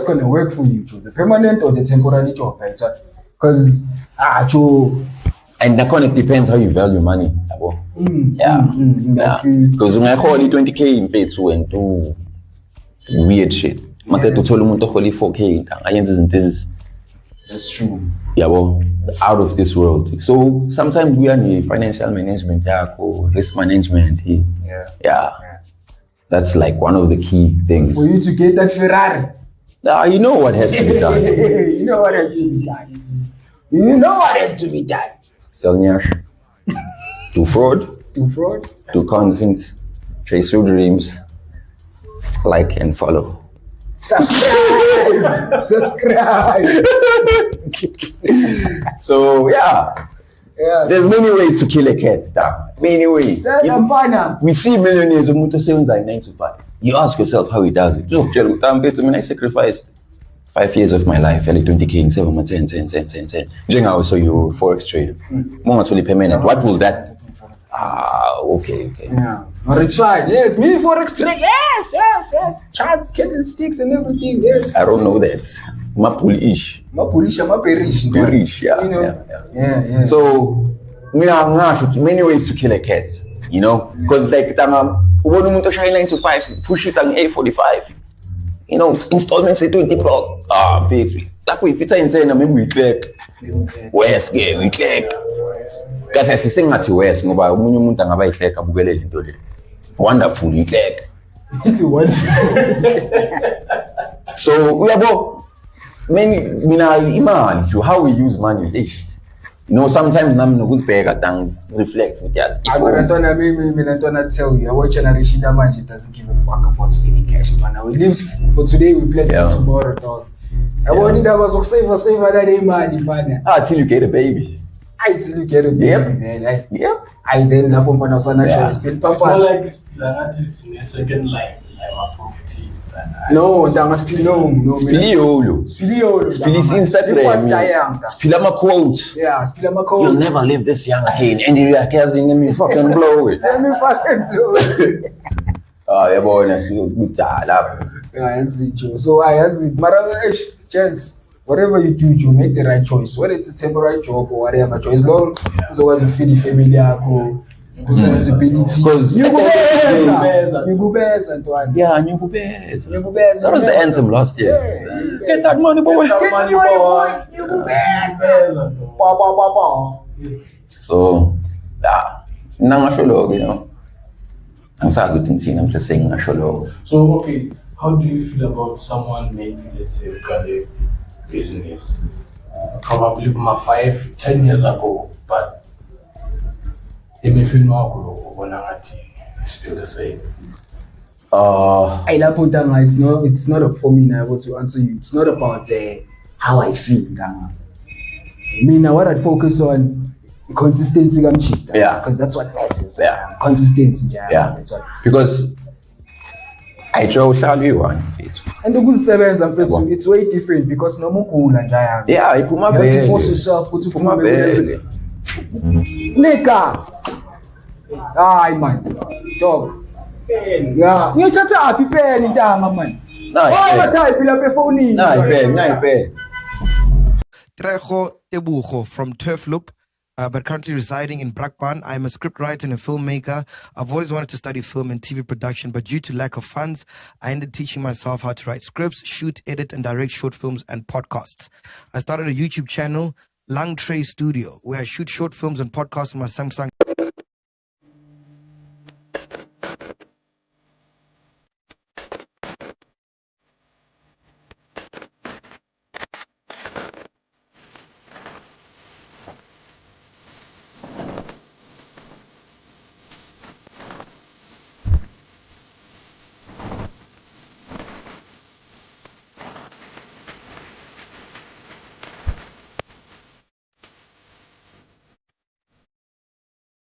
going to work for you, Joe? The permanent or the temporary job, right? Because, Joe. And that kind of depends how you value money. Because when I call it 20K in pay to and do weird shit. Market to tell them to 4K. That's true. Yeah, well, out of this world. So sometimes we are in financial management, risk management. Yeah. That's like one of the key things. For you to get that Ferrari. You know what has to be done. You know what has to be done. You know what has to be done. Sell nyash. Do fraud. Do consent. Chase your dreams. Like and follow. Subscribe. So yeah. There's many ways to kill a cat, many ways. We see millionaires who say 9 to 5. You ask yourself how he does it. Look, I sacrificed 5 years of my life, 20K in 7 months, 10. I was you forex trader. Permanent. What will that? Okay. Yeah. But it's fine. Yes, me forex trade. Yes. Charts, candlesticks, and everything. Yes. I don't know that. Mapulish, perish. Yeah. So, many ways to kill a cat. You know, because like, when you shine 9 to 5, push it on A45. You know, installments say 20 block. Victory. Like if it's insane, maybe we click. West game, we click. Because I sing at West, no, but when you want to have a click, I'm going to do it. Wonderful, you click. It's wonderful. So we are both. How we use money. You know, sometimes I'm not good pay and reflect with us. I'm gonna tell you, our generation doesn't give a fuck about saving cash. Man, we live for today, we play for tomorrow, dog. I want that was save that day, man. Till you get a baby. Till you get a baby, man. I then love when I was on a show. It's more like this artist in a second line, like my property. No, that must be no. Spiliolo. Spilis Instagram. Spilama quote. Yeah, Spilama quote. You'll never live this young again. And you're let me fucking blow it. Yeah, boy, that's good job. Yeah, that's it, Joe. So I has it. Marash, chance. Whatever you do, you make the right choice. Whether it's a temporary job or whatever choice, long as always you feed the family, responsibility. Because you go bears, Antoine. Yeah, you go bears. That was the anthem last year. Get that money, boy. Get that money, boy. You go bears. So, you know. I'm sorry, I'm just saying So, okay, how do you feel about someone maybe, let's say, got a business probably 5-10 years ago, but they may feel more still the same? It's not for me now to answer you. It's not about how I feel. What I'd focus on consistency. Because that's what matters. Consistency. That's what. Because I chose you one. And the good sevens and it's way different because no more cool and giant. Yeah, I put my bed. You have to force yourself to put my bed. Nigga. Man. Dog. Yeah. You just happy pen in time, man. No, Trejo Tebugo from Turf Loop, but currently residing in Brakpan. I'm a scriptwriter and a filmmaker. I've always wanted to study film and TV production, but due to lack of funds, I ended teaching myself how to write scripts, shoot, edit, and direct short films and podcasts. I started a YouTube channel, Lang Tray Studio, where I shoot short films and podcasts on my Samsung